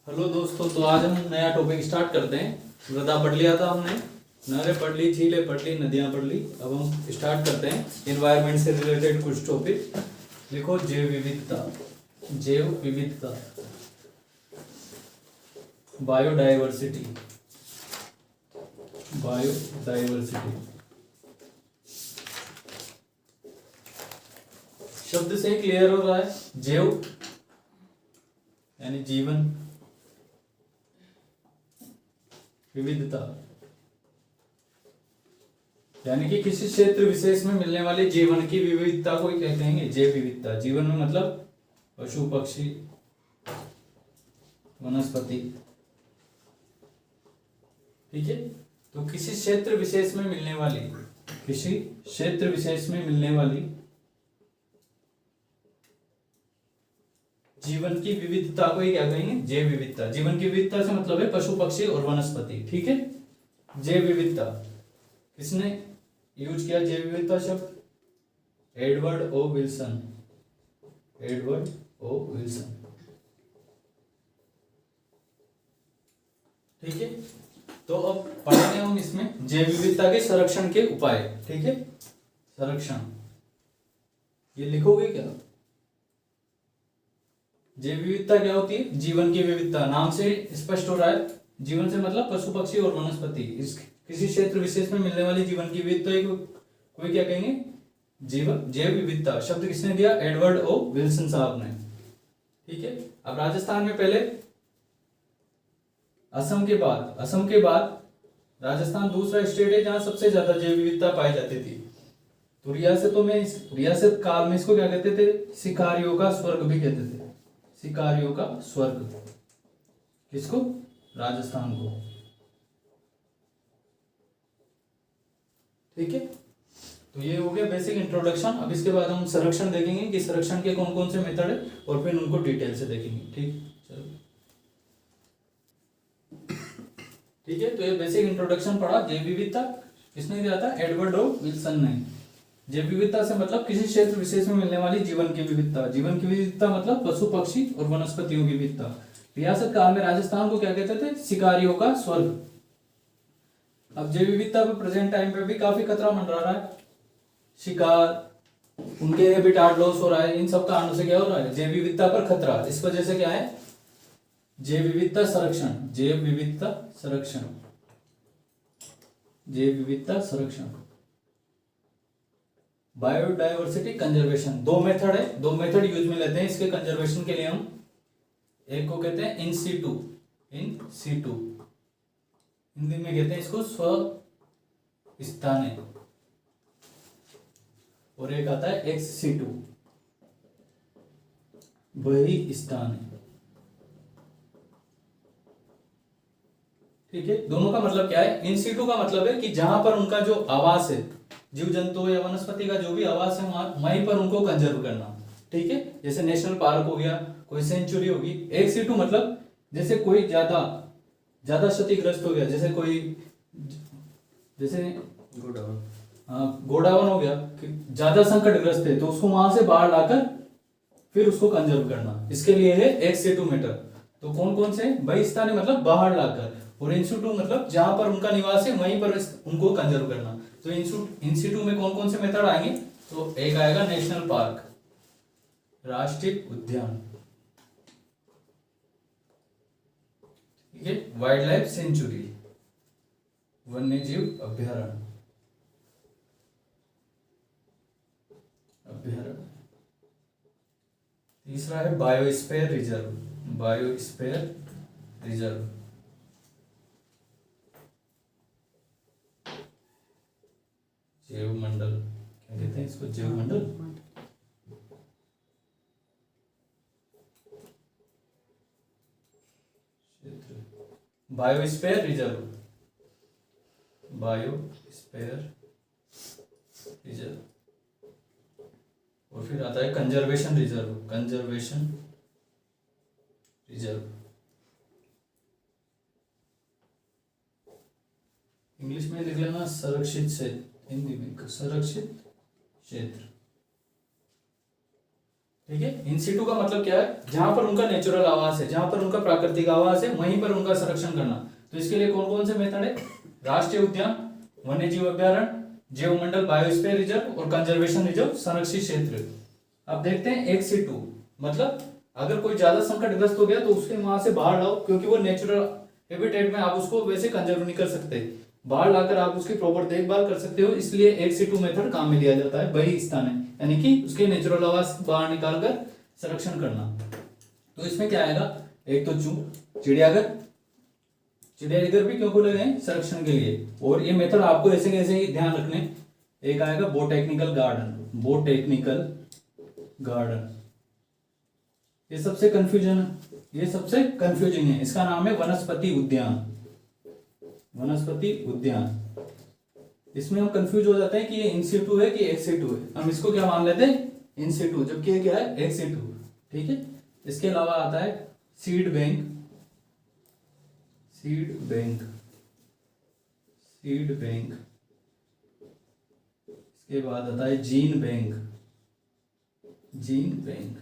Hello दोस्तों, तो आज हम नया टॉपिक स्टार्ट करते हैं। मृदा पढ़ लिया था हमने, नहरें पढ़ ली, झीलें पढ़ ली, नदियाँ पढ़ ली। अब हम स्टार्ट करते हैं एनवायरनमेंट से रिलेटेड कुछ टॉपिक। लिखो जैव विविधता, जैव विविधता, बायोडाइवर्सिटी, बायोडाइवर्सिटी। शब्द से ही क्लियर हो रहा है, जैव यानी जीवन, विविधता यानी कि किसी क्षेत्र विशेष में मिलने वाले जीवन की विविधता को ही कहते हैं जैव विविधता। जीवन में मतलब पशु पक्षी वनस्पति, ठीक है। तो किसी क्षेत्र विशेष में मिलने वाली, किसी क्षेत्र विशेष में मिलने वाली जीवन की विविधता को ही क्या कहेंगे, जैव विविधता। जीवन की विविधता से मतलब है पशु पक्षी और वनस्पति, ठीक है। जैव विविधता किसने यूज किया जैव विविधता शब्द? एडवर्ड ओ विल्सन, एडवर्ड ओ विल्सन, ठीक है। तो अब पढ़ेंगे हम इसमें जैव विविधता के संरक्षण के उपाय, ठीक है। संरक्षण, ये लिखोगे क्या? जैव विविधता क्या होती है? जीवन की विविधता, नाम से स्पष्ट हो रहा है। जीवन से मतलब पशु पक्षी और वनस्पति, इस किसी क्षेत्र विशेष में मिलने वाली जीवन की विविधता कोई क्या कहेंगे, जीवन, जैव विविधता। शब्द किसने दिया? एडवर्ड ओ विल्सन साहब ने, ठीक है। अब राजस्थान में पहले, असम के बाद राजस्थान दूसरा स्टेट है जहां सबसे ज्यादा जैव विविधता पाई जाती थी। तो रियासत काल में इसको क्या कहते थे? शिकारियों का स्वर्ग भी कहते थे, शिकारियों का स्वर्ग। किसको? राजस्थान को, ठीक है। तो ये हो गया बेसिक इंट्रोडक्शन। अब इसके बाद हम संरक्षण देखेंगे कि संरक्षण के कौन कौन से मेथड है और फिर उनको डिटेल से देखेंगे, ठीक। चलो, ठीक है। तो ये बेसिक इंट्रोडक्शन पढ़ा। जैव विविधता किसने दिया था? एडवर्ड ओ विल्सन ने। जैव विविधता से मतलब किसी क्षेत्र विशेष में मिलने वाली जीवन की विविधता। जीवन की विविधता मतलब पशु पक्षी और वनस्पतियों की विविधता। रियासत काल में राजस्थान को क्या कहते थे? शिकारियों का स्वर्ग। अब जैव विविधता पे प्रेजेंट टाइम पे भी काफी खतरा मंडरा रहा है। शिकार, उनके हैबिटाट लॉस हो रहा है, इन सब कारणों से क्या हो रहा है? जैव विविधता पर खतरा। इस वजह से क्या है? जैव विविधता संरक्षण, जैव विविधता संरक्षण, जैव विविधता संरक्षण। बायोडाइवर्सिटी कंजर्वेशन, दो मेथड है, दो मेथड यूज में लेते हैं इसके कंजर्वेशन के लिए हम। एक को कहते हैं in situ, in situ, Hindi में कहते हैं इसको स्व स्थाने, और एक आता है एक्स सीटू, बहि स्थाने, ठीक है। दोनों का मतलब क्या है? इन सीटू का मतलब है कि जहां पर उनका जो आवास है, जीव जंतु या वनस्पति का जो भी आवास है वहीं पर उनको कंजर्व करना, ठीक है। जैसे नेशनल पार्क हो गया, कोई सेंचुरी होगी। एक सीटू मतलब जैसे कोई ज्यादा क्षतिग्रस्त हो गया, जैसे कोई, जैसे गोडावन हो गया, ज्यादा संकटग्रस्त है, तो उसको वहां से बाहर लाकर फिर उसको कंजर्व करना, इसके लिए है एक्स सीटू मेथड। तो कौन कौन से? बहिस्तानी मतलब बाहर लाकर, और इंसिटू मतलब जहां पर उनका निवास है वहीं पर उनको कंजर्व करना। तो इंसिटू में कौन कौन से मेथड आएंगे? तो एक आएगा नेशनल पार्क, राष्ट्रीय उद्यान, ठीक है। वाइल्ड लाइफ सेंचुरी, वन्यजीव अभ्यारण्य, तीसरा है बायोस्फीयर रिजर्व, बायोस्फीयर रिजर्व, जैव मंडल, क्या कहते हैं इसको? जैव मंडल, बायोस्फीयर रिजर्व, बायोस्फीयर रिजर्व, और फिर आता है conservation reserve, conservation reserve. English में लिख लेना संरक्षित क्षेत्र, हिंदी में संरक्षित क्षेत्र। ठीक है। इन सीटू का मतलब क्या है, जहां पर उनका नेचुरल आवास है, जहां पर उनका प्राकृतिक आवास है, वहीं पर उनका संरक्षण करना। तो इसके लिए कौन कौन से मेथड है, राष्ट्रीय उद्यान, वन्य जीव अभ्यारण्य, जैवमंडल बायोस्फीयर रिजर्व और कंजर्वेशन रिजर्व संरक्षित क्षेत्र। अब देखते हैं एक सीटू मतलब अगर कोई ज्यादा संकटग्रस्त हो गया तो उसके वहां से बाहर लाओ, क्योंकि वो नेचुरल हैबिटेट में आप उसको वैसे कंजर्व नहीं कर सकते, बाहर लाकर आप उसकी प्रॉपर देखभाल कर सकते हो, इसलिए एक सीटू मेथड काम में लिया जाता है। वही स्थान है, यानी कि उसके नेचुरल आवास बाहर निकालकर संरक्षण करना। तो इसमें क्या आएगा, एक तो चिड़ियाघर, चिड़ियाघर भी क्यों खोले गए, संरक्षण के लिए। और ये मेथड आपको ऐसे कैसे ही ध्यान रखने, एक आएगा बोटेक्निकल गार्डन, बोटेक्निकल गार्डन, ये सबसे कंफ्यूजन है, ये सबसे कंफ्यूजिंग है। इसका नाम है वनस्पति उद्यान, वनस्पति उद्यान। इसमें हम कंफ्यूज हो जाते हैं कि ये इन सीटू है कि एक्स सीटू है, हम इसको क्या मान लेते हैं, इन सीटू, जबकि ये क्या है, एक्स सीटू। ठीक है। इसके अलावा आता है seed bank, seed bank, seed bank. इसके बाद आता है gene bank, gene bank,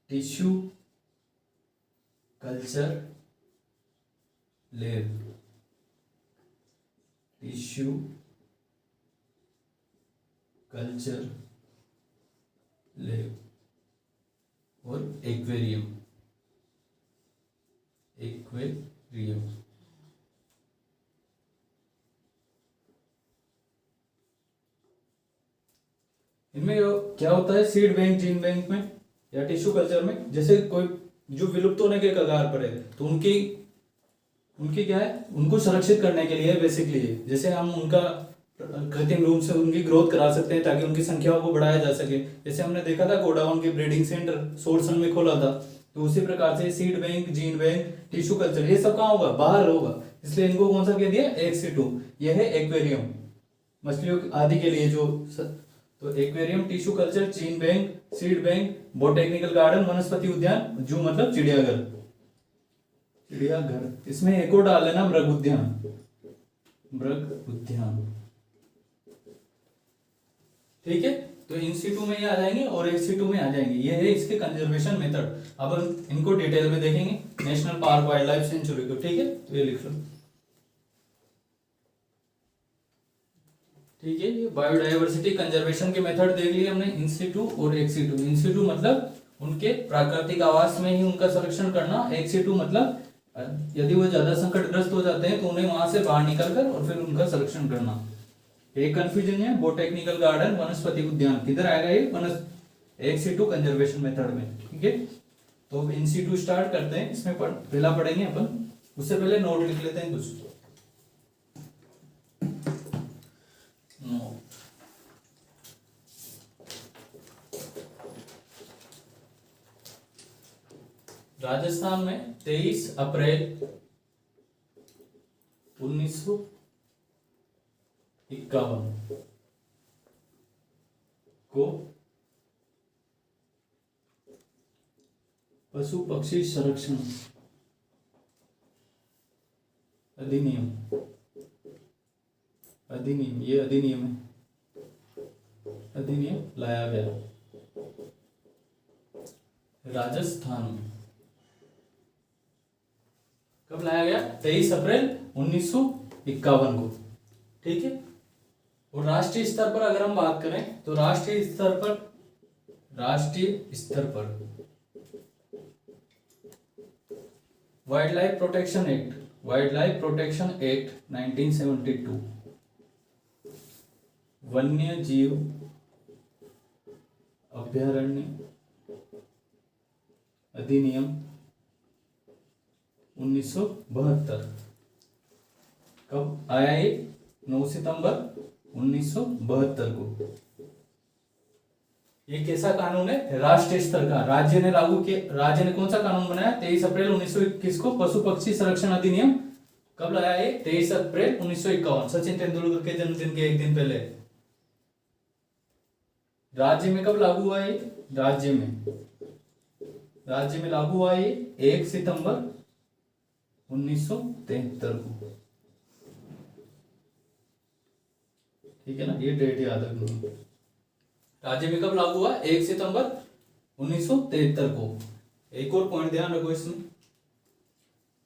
tissue culture lab, tissue culture lab और एक्वेरियम, एक्वेरियम। इनमें क्या होता है, सीड बैंक, जीन बैंक में या टिश्यू कल्चर में, जैसे कोई जो विलुप्त होने के कगार पर है तो उनकी क्या है, उनको संरक्षित करने के लिए बेसिकली, जैसे हम उनका कृत्रिम रूप से उनकी ग्रोथ करा सकते हैं ताकि उनकी संख्याओं को बढ़ाया जा सके। जैसे हमने देखा था गोडाउन की ब्रीडिंग सेंटर सोरसन में खोला था, तो उसी प्रकार से seed bank, gene bank, tissue culture, ये सब कहाँ होगा, बाहर होगा। इसलिए इनको कौन सा कह दिया, एक्स2। यह है एक्वेरियम, मछलियों आदि के लिए जो, तो aquarium, tissue culture, gene bank, seed bank, botanical garden, वनस्पति उद्यान, जू मतलब चिड़ियाघर, चिड़ियाघर। इसमें एक और डाल लेना, मृग उद्यान, मृग उद्यान। ठीक है। तो इन सीटू में ये आ जाएंगे और एक सीटू में आ जाएंगे। ये है इसके कंजर्वेशन मेथड। अब हम इनको डिटेल में देखेंगे, national park, wild life sanctuary को। ठीक है, तो ये लिख लो। ठीक है, ये बायोडायवर्सिटी कंजर्वेशन के मेथड देख लिए हमने, इन सीटू और एक सीटू। इन सीटू मतलब उनके प्राकृतिक आवास में ही उनका संरक्षण करना, एक सीटू मतलब यदि वो ज्यादा संकटग्रस्त हो जाते हैं तो उन्हें वहां से बाहर निकलकर और फिर उनका संरक्षण करना। एक कंफ्यूजन है, बोटेक्निकल गार्डन, वनस्पति उद्यान, किधर आएगा ये, एक सीटू कंजर्वेशन मेथड में। ठीक है, तो इन सीटू स्टार्ट करते हैं। इसमें पहला पढ़ेंगे अपन, उससे पहले नोट लिख लेते हैं कुछ। राजस्थान में 23 अप्रैल 1951 को पशु पक्षी संरक्षण अधिनियम, अधिनियम, ये अधिनियम है, अधिनियम लाया गया राजस्थान में। कब लाया गया, 23 अप्रैल 1951 को। ठीक है, और राष्ट्रीय स्तर पर अगर हम बात करें तो राष्ट्रीय स्तर पर wild life protection act, wild life protection act 1972, वन्य जीव अभ्यारण्य अधिनियम 1972। कब आया ये, 9 सितंबर 1972 को। ये कैसा कानून है, राष्ट्रीय स्तर का, राज्य ने लागू किया। राज्य ने कौन सा कानून बनाया, 23 अप्रैल 1921 को पशु पक्षी संरक्षण अधिनियम। कब लाया ये, 23 अप्रैल 1951, सचिन तेंदुलकर के जन्मदिन के एक दिन पहले। राज्य में कब लागू हुआ ये, राज्य में लागू हुआ ये 1 सितंबर 1973 को। ठीक है ना, ये डेट याद रखनी। राज्य में कब लागू हुआ, 1 सितंबर 1973 को। एक और पॉइंट ध्यान रखो इसमें,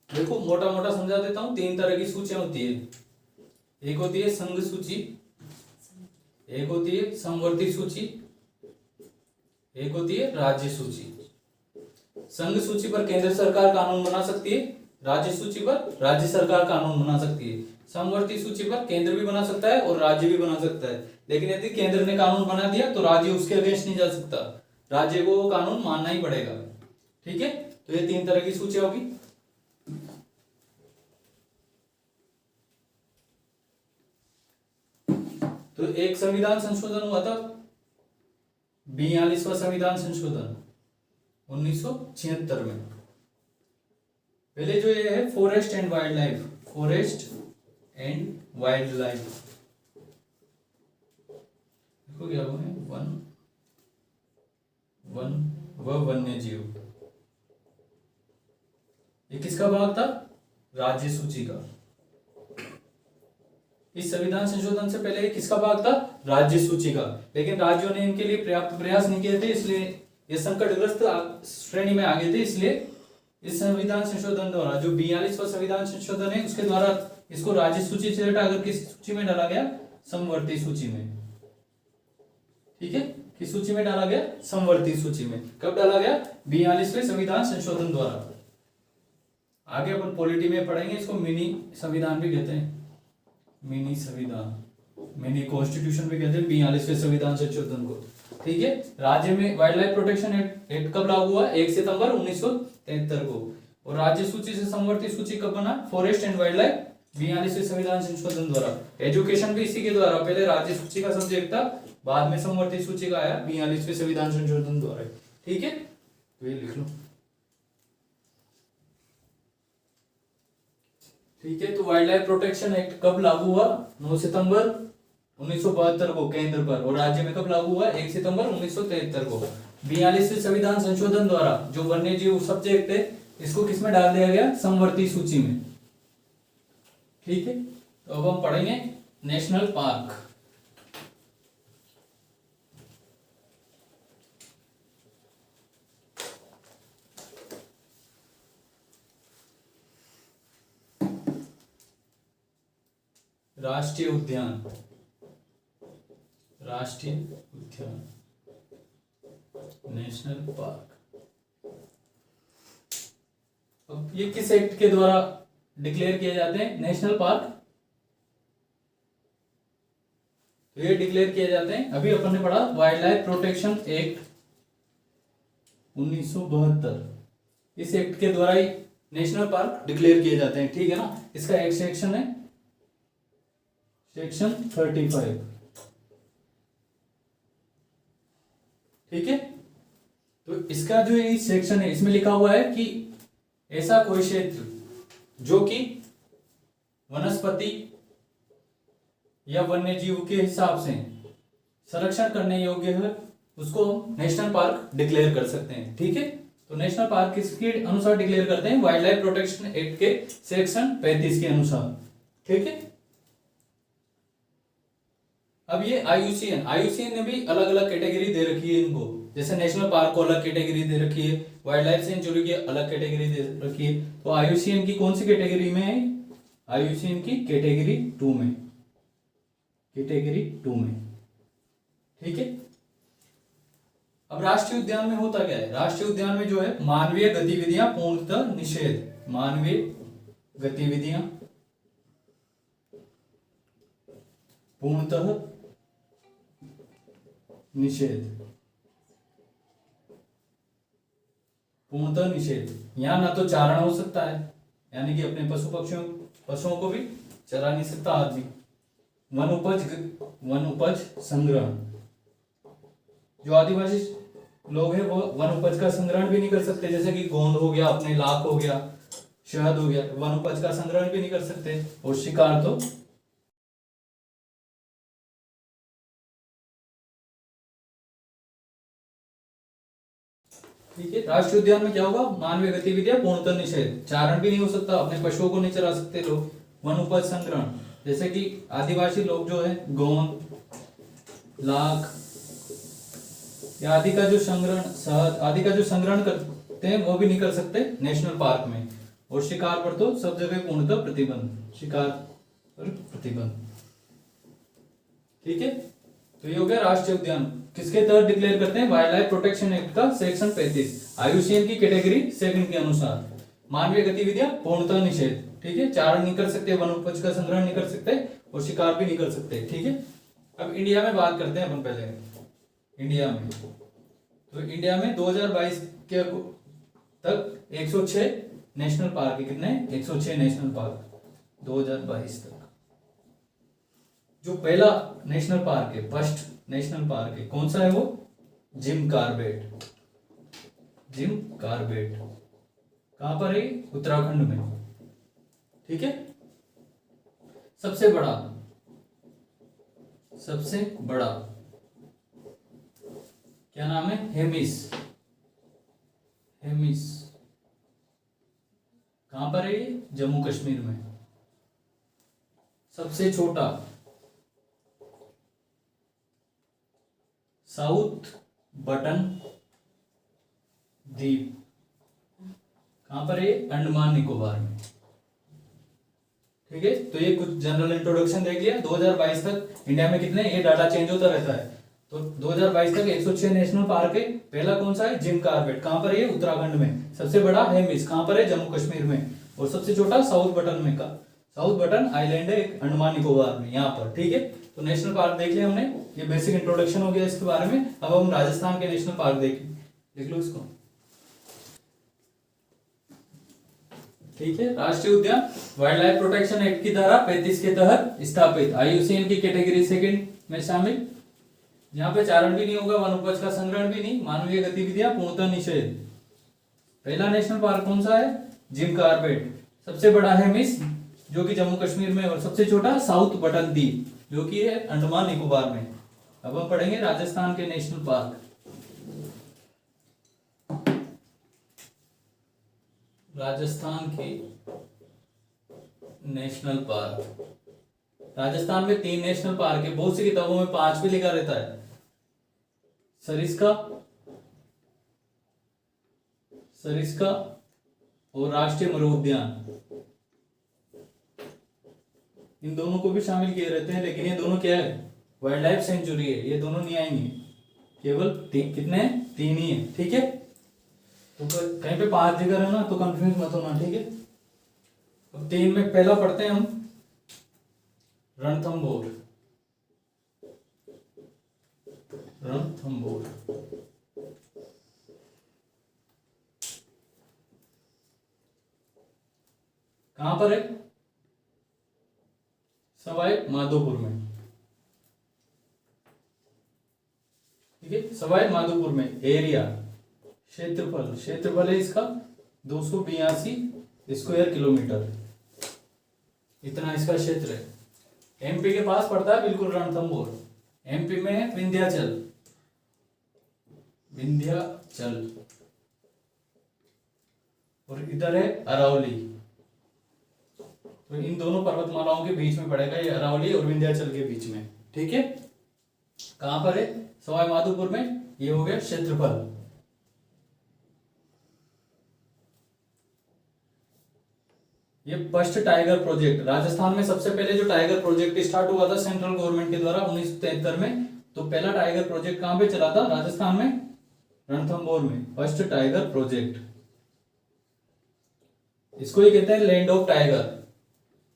देखो मोटा मोटा समझा देता हूं। 3 तरह की सूचियां होती है, एक होती है संघ सूची, एक होती है समवर्ती सूची, एक होती है राज्य सूची। संघ सूची पर केंद्र सरकार कानून बना सकती है, राज्य सूची पर राज्य सरकार कानून बना सकती है। समवर्ती सूची पर केंद्र भी बना सकता है और राज्य भी बना सकता है, लेकिन यदि केंद्र ने कानून बना दिया तो राज्य उसके अगेंस्ट नहीं जा सकता, राज्य को वो कानून मानना ही पड़ेगा। ठीक है, तो ये 3 तरह की सूची होगी। तो एक संविधान संशोधन हुआ था, 42वां संविधान संशोधन 1976 में। पहले जो ये है forest and wild life, forest and wild life, देखो क्या है, वन व वन्य जीव। ये किसका भाग था? राज्य सूची का। इस संविधान संशोधन से पहले किसका भाग था? राज्य सूची का। लेकिन राज्यों ने इनके लिए पर्याप्त प्रयास नहीं किए थे, इसलिए ये संकटग्रस्त श्रेणी में आ गए थे। इसलिए इस संविधान संशोधन द्वारा, जो 42वां संविधान संशोधन है, उसके द्वारा इसको राज्य सूची से हटाकर किस सूची में डाला गया? समवर्ती सूची में। ठीक है, किस सूची में डाला गया? समवर्ती सूची में। कब डाला गया? 42वें संविधान संशोधन द्वारा। आगे अपन पॉलिटी में पढ़ेंगे, इसको मिनी संविधान भी कहते हैं, मिनी संविधान, मिनी कॉन्स्टिट्यूशन भी कहते हैं 42वें संविधान संशोधन को। ठीक है, राज्य में वाइल्ड लाइफ प्रोटेक्शन एक्ट कब लागू हुआ? 1 सितंबर 1973 को। और राज्य सूची से समवर्ती सूची कब बना? फॉरेस्ट एंड वाइल्ड लाइफ 42वें संविधान संशोधन द्वारा। एजुकेशन भी इसी के द्वारा, पहले राज्य सूची का सब्जेक्ट था, बाद में समवर्ती सूची का आया 42वें संविधान संशोधन द्वारा। ठीक है, तो ये लिख लो। ठीक है, तो वाइल्ड लाइफ प्रोटेक्शन एक्ट कब लागू हुआ? 9 सितंबर 1972 को केंद्र पर, और राज्य में कब लागू हुआ? 1 सितंबर 1973 को। 42वें संविधान संशोधन द्वारा जो वन्य जीव सब्जेक्ट है, इसको किसमें डाल दिया गया? समवर्ती सूची में। ठीक है, तो अब हम पढ़ेंगे नेशनल पार्क। राष्ट्रीय उद्यान, राष्ट्रीय उद्यान, नेशनल पार्क। अब ये किस एक्ट के द्वारा डिक्लेयर किए जाते हैं नेशनल पार्क? तो ये डिक्लेयर किए जाते हैं, अभी अपन ने पढ़ा वाइल्ड लाइफ प्रोटेक्शन एक्ट 1972, इस एक्ट के द्वारा ही नेशनल पार्क डिक्लेयर किए जाते हैं। ठीक है ना, इसका एक सेक्शन है सेक्शन 35। ठीक है, तो इसका जो ये सेक्शन है, इसमें लिखा हुआ है कि ऐसा कोई क्षेत्र जो कि वनस्पति या वन्य जीव के हिसाब से संरक्षण करने योग्य है, उसको नेशनल पार्क डिक्लेयर कर सकते हैं। ठीक है, तो नेशनल पार्क किसके अनुसार डिक्लेयर करते हैं? वाइल्ड लाइफ प्रोटेक्शन एक्ट के सेक्शन 35 के अनुसार। ठीक है, अब ये आईयूसीएन ने भी अलग अलग कैटेगरी दे रखी है इनको, जैसे नेशनल पार्क को अलग कैटेगरी दे रखी है, वाइल्ड लाइफ सेंचुरी की अलग कैटेगरी दे रखी है। तो आईयूसीएन की कौन सी कैटेगरी में है? आईयूसीएन की कैटेगरी 2 में, कैटेगरी 2 में। ठीक है, अब राष्ट्रीय उद्यान में होता क्या है? राष्ट्रीय उद्यान में जो है मानवीय गतिविधियां पूर्णतः निषेध, मानवीय गतिविधियां पूर्णतः निषेध, पूर्णतः निषेध। यहां ना तो चारण हो सकता है, यानी कि अपने पशुओं को भी चरा नहीं सकता आदमी। वन उपज संग्रहण, जो आदिवासी लोग हैं वो वन उपज का संग्रहण भी नहीं कर सकते, जैसे कि गोंद हो गया, अपने लाख हो गया, शहद हो गया, वन उपज का संग्रहण भी नहीं कर सकते। और शिकार तो ठीक है। राष्ट्रीय उद्यान में क्या होगा? मानवीय गतिविधियां पूर्णतः निषेध, चारण भी नहीं हो सकता, अपने पशुओं को नहीं चरा सकते लोग। वन उपज संग्रहण, जैसे कि आदिवासी लोग जो है गोंद, लाख, या आदि का जो संग्रहण करते हैं वो भी नहीं कर सकते नेशनल पार्क में। और शिकार पर तो सब जगह पूर्णतः प्रतिबंध, शिकार पर प्रतिबंध। ठीक है, तो ये हो गया राष्ट्रीय उद्यान। किसके तहत डिक्लेयर करते हैं? वाइल्ड लाइफ प्रोटेक्शन एक्ट का सेक्शन 35, IUCN की कैटेगरी सेकंड के अनुसार। मानवीय गतिविधियां पूर्णतः निषेध। ठीक है, चारण नहीं कर सकते, वनोपज का संग्रहण नहीं कर सकते और शिकार भी नहीं कर सकते। ठीक है, अब इंडिया में बात करते हैं अपन पहले। इंडिया में तो इंडिया में 2022 के तक 106 नेशनल पार्क है। कितने? 106 नेशनल पार्क 2022 तक। जो पहला नेशनल पार्क है, फर्स्ट नेशनल पार्क है, कौन सा है वो? Jim Corbett. जिम कार्बेट कहां पर है? उत्तराखंड में। ठीक है, सबसे बड़ा क्या नाम है? हेमिस। कहां पर है ये? जम्मू कश्मीर में। सबसे छोटा साउथ बटन द्वीप कहां पर है? अंडमान निकोबार में। ठीक है, तो ये कुछ जनरल इंट्रोडक्शन देख लिया। 2022 तक इंडिया में कितने, ये डाटा चेंज होता रहता है, तो 2022 तक 106 नेशनल पार्क है। पहला कौन सा है? Jim Corbett. कहां पर है? उत्तराखंड में। सबसे बड़ा हेमिस कहां पर है? जम्मू कश्मीर में। और सबसे छोटा साउथ बटन में का, साउथ बटन आइलैंड है अंडमान निकोबार में, यहाँ पर। ठीक है, तो नेशनल पार्क देख लिया हमने, ये बेसिक इंट्रोडक्शन हो गया इसके बारे में। अब हम राजस्थान के नेशनल पार्क देख लो इसको। ठीक है, राष्ट्रीय उद्यान वाइल्ड लाइफ प्रोटेक्शन एक्ट की धारा 35 के तहत स्थापित, IUCN की कैटेगरी सेकंड में शामिल। यहाँ पे चारण भी नहीं होगा, वनोपज का संग्रहण भी नहीं, मानवीय गतिविधियां पूर्णतः निषेध। पहला नेशनल पार्क कौन सा है? Jim Corbett. सबसे बड़ा है मिस, जो कि जम्मू कश्मीर में, और सबसे छोटा साउथ बटन द्वीप, जो कि है अंडमान निकोबार में। अब हम पढ़ेंगे राजस्थान के नेशनल पार्क। राजस्थान के नेशनल पार्क, राजस्थान में 3 नेशनल पार्क है। बहुत सी किताबों में 5 भी लिखा रहता है। सरिस्का और राष्ट्रीय मरु उद्यान, इन दोनों को भी शामिल किए रहते हैं, लेकिन ये दोनों क्या है? वाइल्ड लाइफ सेंचुरी है, ये दोनों नहीं आएंगे। केवल कितने? 3 ही है। ठीक है, तो कहीं पे 5 जगह है ना, तो कंफ्यूज मत होना। ठीक है, अब 3 में पहला पढ़ते हैं हम, रणथंभौर। कहां पर है? सवाई माधोपुर में। ठीक है, सवाई माधोपुर में। एरिया, क्षेत्रफल है इसका 282 स्क्वायर किलोमीटर, इतना इसका क्षेत्र है। MP के पास पड़ता है बिल्कुल रणथंभौर। MP में है विंध्याचल, और इधर है अरावली। तो इन दोनों पर्वतमालाओं के बीच में पड़ेगा ये, अरावली और विंध्याचल के बीच में। ठीक है, कहां पर है? सवाई माधोपुर में। ये हो गया क्षेत्रफल। ये फर्स्ट टाइगर प्रोजेक्ट, राजस्थान में सबसे पहले जो टाइगर प्रोजेक्ट स्टार्ट हुआ था सेंट्रल गवर्नमेंट के द्वारा 1973 में, तो पहला टाइगर प्रोजेक्ट कहां पे चला था? राजस्थान में, रणथंभौर में। फर्स्ट टाइगर प्रोजेक्ट, इसको ही कहते हैं लैंड ऑफ टाइगर।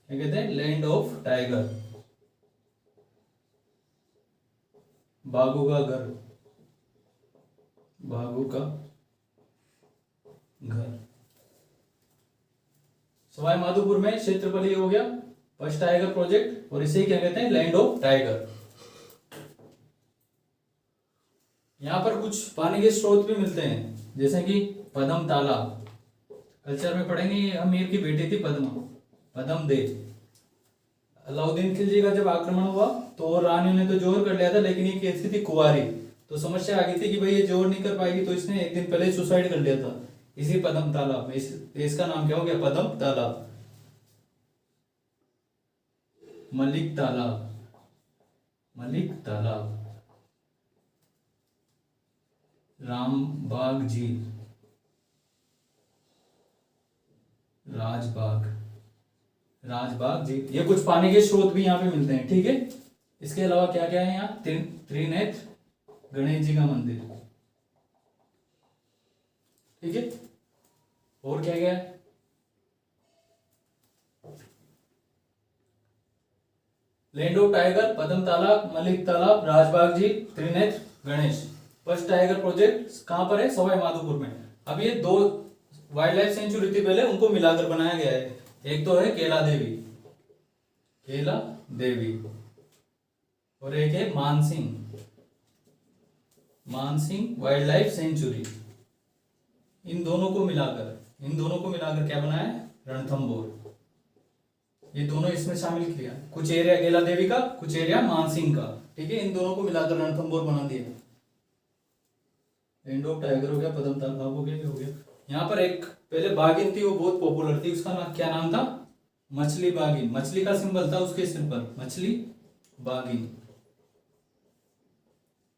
क्या कहते हैं? Land of tiger. बाघों का घर, सवाई माधोपुर में क्षेत्रफल ये हो गया फर्स्ट टाइगर प्रोजेक्ट, और इसे क्या कहते हैं? Land of tiger. यहां पर कुछ पानी के स्रोत भी मिलते हैं, जैसे कि पद्म तालाब। कल्चर में पढ़ेंगे, अमीर की बेटी थी पद्म देव। अलाउद्दीन खिलजी का जब आक्रमण हुआ तो रानी ने तो जोर कर लिया था, लेकिन ये कैसी थी? कुंवारी। तो समस्या आ गई थी कि भाई ये जोर नहीं कर पाएगी, तो इसने एक दिन पहले सुसाइड कर लिया था इसी पद्म तालाब में। इसका नाम क्या हो गया? पद्म तालाब, मलिक तालाब। रामबाग झील, राजबाग, राजबाग झील, ये कुछ पानी के स्रोत भी यहाँ पे मिलते हैं। ठीक है, इसके अलावा क्या क्या है यहाँ, त्रिनेत्र गणेश जी का मंदिर। ठीक है, और क्या क्या है, land of tiger, Padma Talab, Malik Talab, Rajbagh ji, Trinetra Ganesh. First tiger project कहां पर है, सवाई माधोपुर में। अब ये दो वाइल्ड लाइफ सेंचुरी थी पहले, उनको मिलाकर बनाया गया है। एक तो है केला देवी, केला देवी, और एक है Mansingh, Mansingh wildlife sanctuary. इन दोनों को मिलाकर क्या बनाया है, रणथंभौर। ये दोनों इसमें शामिल किया, कुछ एरिया केला देवी का, कुछ एरिया मानसिंह का। ठीक है, इन दोनों को मिलाकर रणथंभौर बना दिया। लैंड ऑफ टाइगर हो गया, पद्म तालाब हो गया। यहाँ पर एक पहले बागिन थी, वो बहुत पॉपुलर थी, उसका नाम क्या नाम था, मछली बागिन। मछली का सिंबल था उसके सिर पर, मछली बागिन।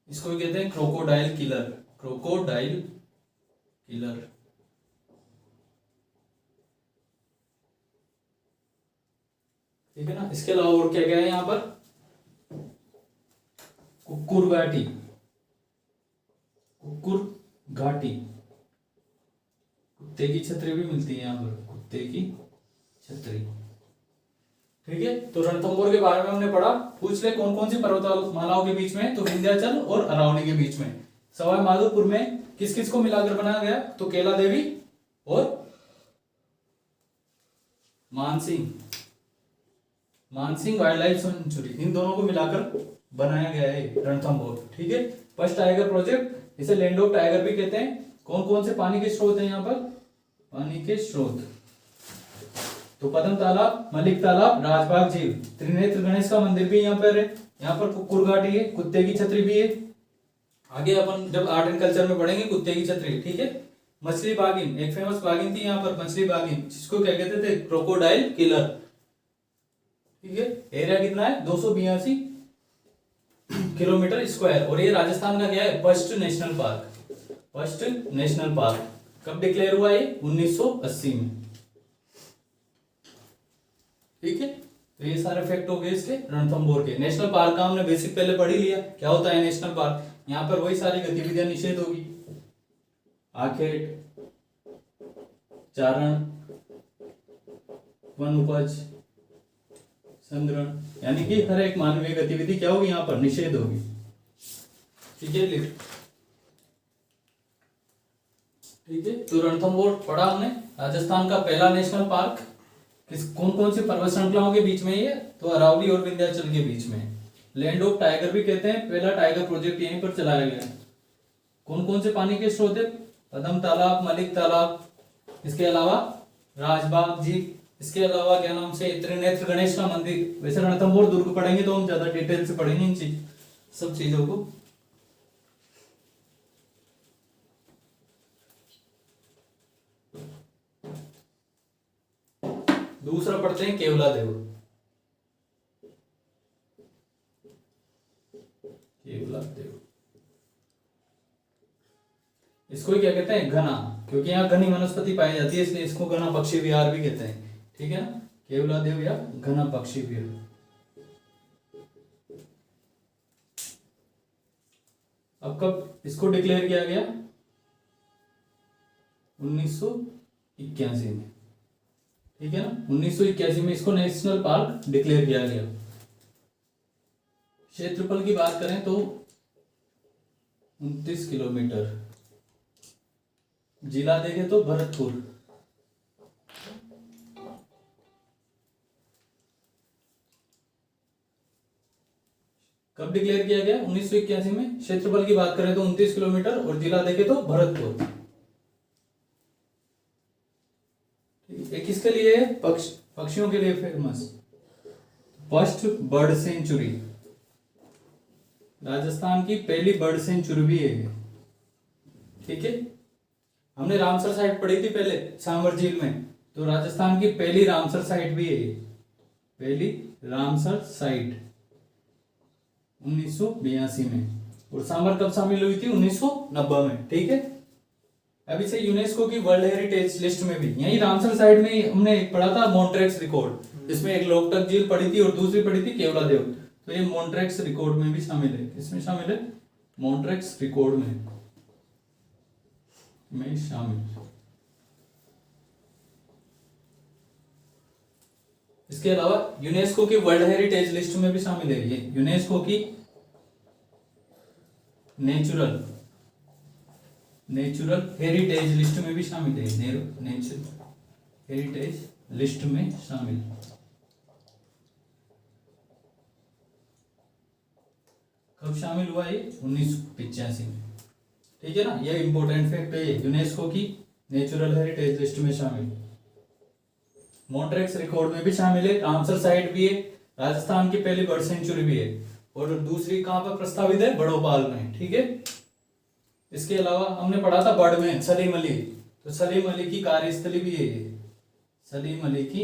इसको कहते हैं क्रोकोडाइल किलर, क्रोकोडाइल किलर। ठीक है ना, इसके अलावा और क्या क्या है यहाँ पर, कुक्कुर घाटी, कुक्कुर घाटी, कुत्ते की छतरी भी मिलती है यहाँ पर, कुत्ते की छतरी। ठीक है, तो रणथंभौर के बारे में हमने पढ़ा। पूछ ले कौन कौन सी पर्वतमालाओं के बीच में, तो विंध्याचल और अरावली के बीच में। सवाई माधोपुर में किस किस को मिलाकर बनाया गया, तो केला देवी और Mansingh, Mansingh wildlife sanctuary, इन दोनों को मिलाकर बनाया गया है रणथंभौर। ठीक है, फर्स्ट टाइगर प्रोजेक्ट, इसे लैंड ऑफ टाइगर भी कहते हैं। कौन कौन से पानी के स्रोत हैं यहाँ पर, पानी के स्रोत, तो पद्म तालाब, मलिक तालाब, राजबाग झील, त्रिनेत्र गणेश का मंदिर भी यहाँ पर है। यहाँ पर कुक्कुर घाटी है, कुत्ते की छतरी भी है। आगे अपन जब आर्ट एंड कल्चर में पढ़ेंगे कुत्ते की छतरी। ठीक है, मछली बागिन, एक फेमस बागिन थी यहाँ पर, मछली बागिन, जिसको क्या कहते थे, क्रोकोडाइल किलर। ठीक है, एरिया कितना है, 282 किलोमीटर स्क्वायर, और ये राजस्थान का क्या है, first national park, first national park. कब डिक्लेयर हुआ ये, 1980 में। ठीक है, तो ये सारे फैक्ट हो गए इसके रणथंभौर के। नेशनल पार्क का हमने बेसिक पहले पढ़ ही लिया, क्या होता है नेशनल पार्क। यहाँ पर वही सारी गतिविधियां निषेध होगी, आखेट, चारण, वन उपज, संग्रहण, यानी कि हर एक मानवीय गतिविधि क्या होगी, यहाँ पर निषेध होगी। ठीक है, लिख। ठीक है, तो रणथंभौर पढ़ा हमने, राजस्थान का पहला नेशनल पार्क। किस कौन कौन सी पर्वत श्रृंखलाओं के बीच में ये, तो अरावली और विंध्याचल के बीच में। लैंड ऑफ टाइगर भी कहते हैं, पहला टाइगर प्रोजेक्ट यहीं पर चलाया गया। कौन कौन से पानी के स्रोत है, पद्म तालाब, मलिक तालाब, इसके अलावा राजबाग झील, इसके अलावा क्या नाम से, त्रिनेत्र गणेश का मंदिर। वैसे रणथंभौर दुर्ग पढ़ेंगे तो हम ज्यादा डिटेल से पढ़ेंगे इन सब चीजों को। दूसरा पढ़ते हैं केवला देव, केवला देव, इसको क्या कहते हैं, घना, क्योंकि यहाँ घनी वनस्पति पाई जाती है इसलिए इसको घना पक्षी विहार भी कहते हैं। ठीक है ना, केवला देव या घना पक्षी विहार। अब कब इसको डिक्लेयर किया गया, 1981 में। ठीक है ना, 1981 में इसको नेशनल पार्क डिक्लेयर किया गया। क्षेत्रफल की बात करें तो 29 किलोमीटर, जिला देखें तो भरतपुर, कब डिक्लेयर किया गया, 1981 में। क्षेत्रफल की बात करें तो 29 किलोमीटर, और जिला देखें तो भरतपुर। किसके लिए, पक्षियों के लिए famous, first bird sanctuary, Rajasthan की पहली बर्ड सेंचुरी भी है। ठीक है, हमने रामसर साइट पढ़ी थी पहले सांबर झील में, तो राजस्थान की पहली रामसर साइट भी है, पहली रामसर साइट 1982 में। और सांभर कब शामिल हुई थी? 1990 में। ठीक है, अभी से यूनेस्को की वर्ल्ड हेरिटेज लिस्ट में भी, यही रामसर साइड में हमने पढ़ा था मॉन्ट्रेक्स रिकॉर्ड, इसमें एक लोकटक झील पड़ी थी और दूसरी पड़ी थी केवलादेव, तो ये मॉन्ट्रेक्स रिकॉर्ड में भी शामिल है। इसमें शामिल है मॉन्ट्रेक्स रिकॉर्ड में शामिल। इसके अलावा यूनेस्को की वर्ल्ड हेरिटेज लिस्ट में भी शामिल है ये, यूनेस्को की नेचुरल हेरिटेज लिस्ट में भी शामिल है, नेचुरल हेरिटेज लिस्ट में शामिल। कब शामिल हुआ ये? 1985 में। ठीक है ना, ये इंपॉर्टेंट फैक्ट है, यूनेस्को की नेचुरल हेरिटेज लिस्ट में शामिल। मॉन्ट्रेक्स रिकॉर्ड में भी शामिल है, रामसर साइट भी है, राजस्थान की पहली बर्ड सेंचुरी भी है, और दूसरी कहां पर प्रस्तावित है? बड़ोपाल में। ठीक है, इसके अलावा हमने पढ़ा था बर्डमैन सलीम अली, तो सलीम अली की कार्यस्थली भी है ये, सलीम अली की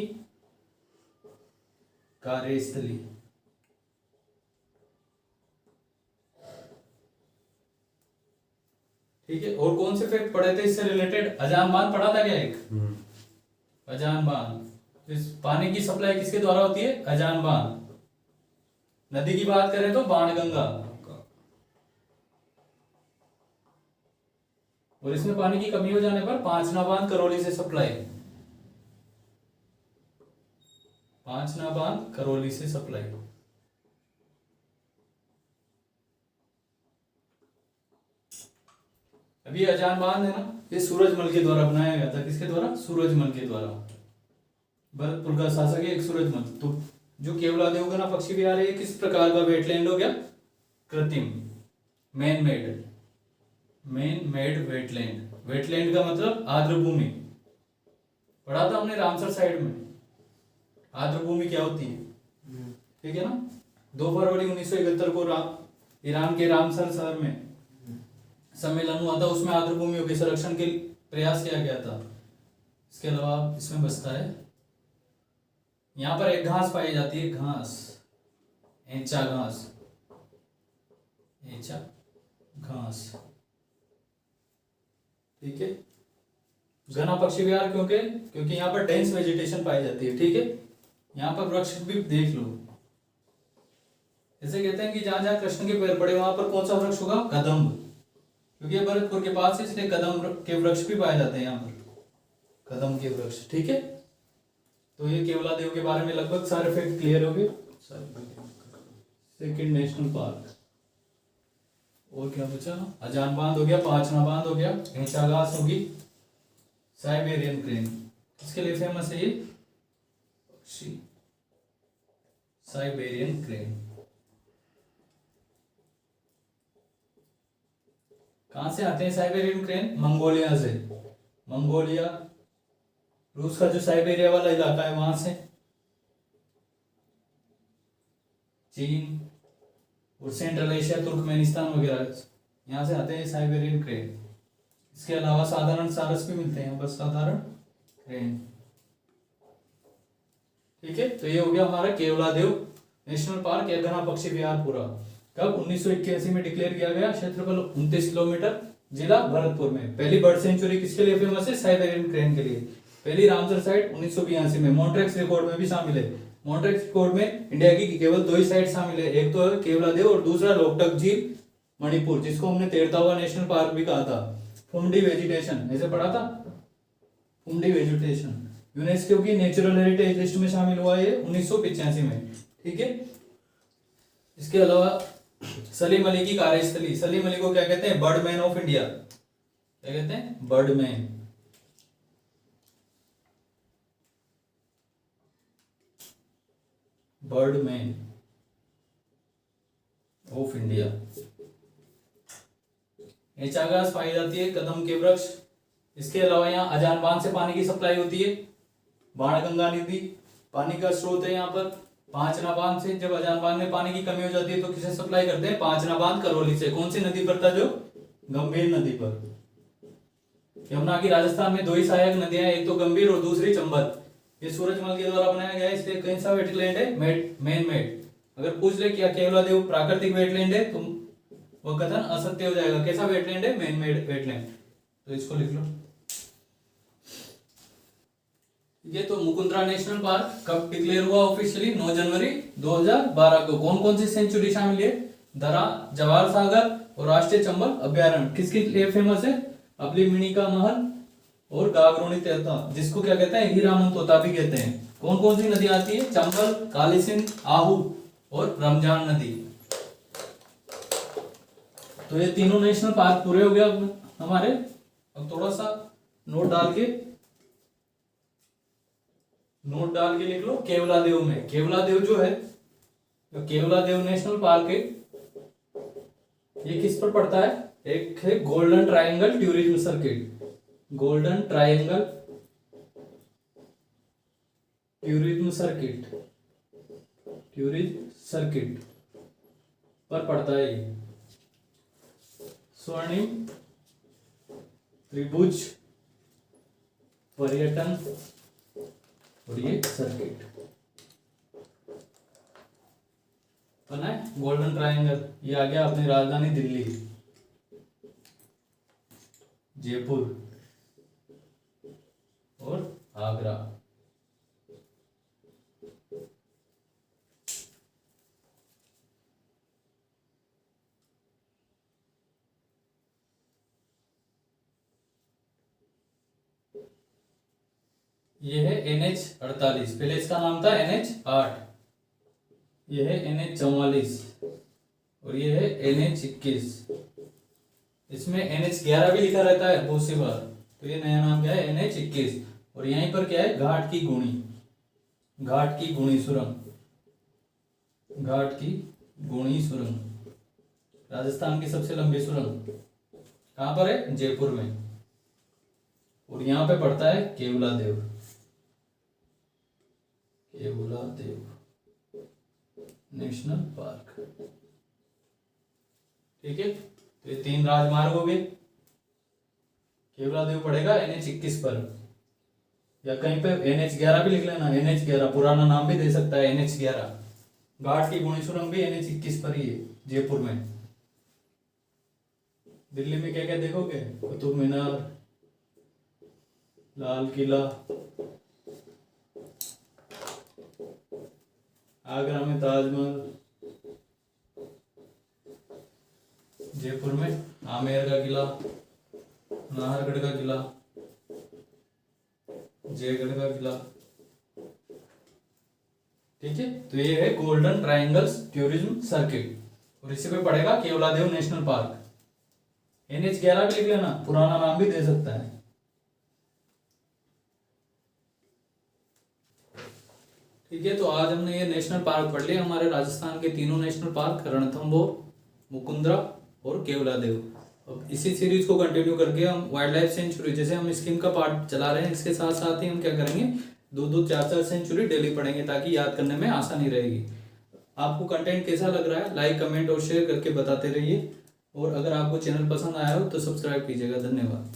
कार्यस्थली। ठीक है, और कौन से फैक्ट पढ़े थे इससे रिलेटेड? अजान बांध पढ़ा था क्या एक? अजान बांध, इस पानी की सप्लाई किसके द्वारा होती है? अजान बांध। नदी की बात करें तो बाणगंगा, और इसमें पानी की कमी हो जाने पर पांचना बांध करौली से सप्लाई, पांचना बांध करौली से सप्लाई। अभी अजान बांध है ना, ये सूरजमल के द्वारा बनाया गया था। किसके द्वारा? सूरजमल के द्वारा। भरतपुर का शासक है एक सूरजमल। तो जो केवलादेव पक्षी विहार है किस प्रकार का वेटलैंड हो गया? कृत्रिम, मैन मेड वेटलैंड। वेटलैंड का मतलब आर्द्र भूमि, पढ़ा था हमने रामसर साइड में। आर्द्र भूमि क्या होती है? ठीक है ना। 2 फरवरी 1971 को ईरान के रामसर शहर में सम्मेलन हुआ था, उसमें आर्द्र भूमियों के संरक्षण के प्रयास किया गया था। इसके अलावा इसमें बसता है, यहां पर एक घास पाई जाती है, घास, एंचा घास, एंचा घास। ठीक है, घना पक्षी विहार क्योंकि यहाँ पर डेंस वेजिटेशन पाई जाती है। ठीक है, यहाँ पर वृक्ष भी देख लो, जैसे कहते हैं कि जहां जहां कृष्ण के पैर पड़े वहां पर कौन सा वृक्ष होगा? कदम्ब, क्योंकि ये भरतपुर के पास है इसलिए कदम के वृक्ष भी पाए जाते हैं यहाँ पर, कदम के वृक्ष। ठीक है, तो ये केवलादेव के बारे में लगभग सारे फैक्ट क्लियर हो गए। सेकंड नेशनल पार्क, और क्या बचा? अजान बांध हो गया, पांचना बांध हो गया, एंचा घास होगी, साइबेरियन क्रेन। किसके लिए फेमस है ये पक्षी? Siberian crane. कहां से आते हैं साइबेरियन क्रेन? मंगोलिया से। मंगोलिया, रूस का जो साइबेरिया वाला इलाका है वहां से, चीन और सेंट्रल एशिया, तुर्कमेनिस्तान वगैरह, यहां से आते हैं साइबेरियन क्रेन। इसके अलावा साधारण सारस भी मिलते हैं, बस साधारण क्रेन। ठीक है, तो ये हो गया हमारा केवलादेव नेशनल पार्क या घना पक्षी विहार पूरा। कब? 1981 में डिक्लेयर किया गया। क्षेत्रफल 29 किलोमीटर, जिला भरतपुर में। पहली बर्ड सेंचुरी किसके लिए फेमस है? साइबेरियन क्रेन के लिए। पहली रामसर साइट 1982 में, मॉन्ट्रेक्स रिकॉर्ड में भी शामिल है। मॉन्ट्रेक्स रिकॉर्ड में इंडिया की केवल 2 ही साइट शामिल है, एक तो केवलादेव और दूसरा लोकटक झील मणिपुर, जिसको हमने तैरता हुआ नेशनल पार्क भी कहा था। फुमडी वेजिटेशन, ऐसे पढ़ा था, फुमडी वेजिटेशन यूनेस्को की नेचुरल हेरिटेज लिस्ट में शामिल हुआ है 1985 में। ठीक है, इसके अलावा सलीम अली की कार्यस्थली, सलीम अली को क्या कहते हैं? Birdman of India. क्या कहते हैं? बर्डमैन। Birdman of India. एंचा घास पाई जाती है, कदम के वृक्ष। इसके अलावा यहाँ अजान बांध से पानी की सप्लाई होती है, बाणगंगा नदी पानी का स्रोत है यहाँ पर। पांचना बांध से, जब अजान बांध में पानी की कमी हो जाती है तो किसे सप्लाई करते हैं? पांचना बांध करौली से। कौन सी नदी पर था? जो गंभीर नदी पर। यमुना की राजस्थान में 2 ही सहायक नदियां, एक तो गंभीर और दूसरी चंबल। ये सूरजमल के द्वारा बनाया गया है, इसलिए कौन सा वेटलैंड है? Man made. अगर पूछ ले क्या केवलादेव प्राकृतिक वेटलैंड है तो वो कथन असत्य हो जाएगा। कैसा वेटलैंड है? Man made wetland. तो इसको लिख लो। ये तो मुकुंदरा नेशनल पार्क कब डिक्लेयर हुआ ऑफिशियली? 9 जनवरी 2012 को। कौन कौन सी सेंचुरी शामिल है? दरा, जवाहर सागर और राष्ट्रीय चंबल अभ्यारण्य। किसके लिए फेमस है? अबली मिनी का महल और गागरोनी तोता, जिसको क्या कहते हैं? हीरामन तोता भी कहते हैं। कौन कौन सी नदी आती है? चंबल, काली सिंध, आहू और रमजान नदी। तो ये तीनों नेशनल पार्क पूरे हो गए अब हमारे। अब थोड़ा सा नोट डाल के लिख लो। केवलादेव में, केवलादेव जो है, तो केवलादेव नेशनल पार्क है, ये किस पर पड़ता है? एक है golden triangle tourism circuit. Golden triangle tourism circuit पर पड़ता है ये। स्वर्णिम त्रिभुज पर्यटन और ये सर्किट बना है गोल्डन ट्रायंगल। ये आ गया अपनी राजधानी दिल्ली, जयपुर और आगरा। ये है NH48, पहले इसका नाम था NH8। ये है NH44 और ये है NH21। इसमें NH11 भी लिखा रहता है बहुत सी बार, तो ये नया नाम क्या है? NH21। और यहीं पर क्या है? घाट की गुणी सुरंग, राजस्थान की सबसे लंबी सुरंग कहां पर है? जयपुर में। और यहां पे पड़ता है केवलादेव नेशनल पार्क। ठीक है, तो ये 3 राजमार्ग हो गए। केवलादेव पड़ेगा NH21 पर, या कहीं पे NH11 भी लिख लेना। NH11 पुराना नाम भी दे सकता है NH11। घाट की गुणी सुरंग भी NH21 पर ही है, जयपुर में। दिल्ली में क्या क्या देखोगे? कुतुब मीनार, लाल किला, आगरा में ताजमहल, जयपुर में आमेर का किला, नाहरगढ़ का किला, जयगढ़ का किला। ठीक है, तो ये है गोल्डन ट्रायंगल्स टूरिज्म सर्किट। और इसी पे पड़ेगा केवलादेव नेशनल पार्क। NH11 भी लिख लेना, पुराना नाम भी दे सकता है। ठीक है, तो आज हमने ये नेशनल पार्क पढ़ लिए, हमारे राजस्थान के तीनों नेशनल पार्क, रणथंभौर, मुकुंदरा और केवलादेव। अब इसी सीरीज को कंटिन्यू करके हम वाइल्ड लाइफ सेंचुरी, जैसे हम स्कीम का पार्ट चला रहे हैं, इसके साथ साथ ही हम क्या करेंगे? 2-2, 4-4 सेंचुरी डेली पढ़ेंगे, ताकि याद करने में आसानी रहेगी। आपको कंटेंट कैसा लग रहा है? लाइक, कमेंट और शेयर करके बताते रहिए। और अगर आपको चैनल पसंद आया हो तो सब्सक्राइब कीजिएगा। धन्यवाद।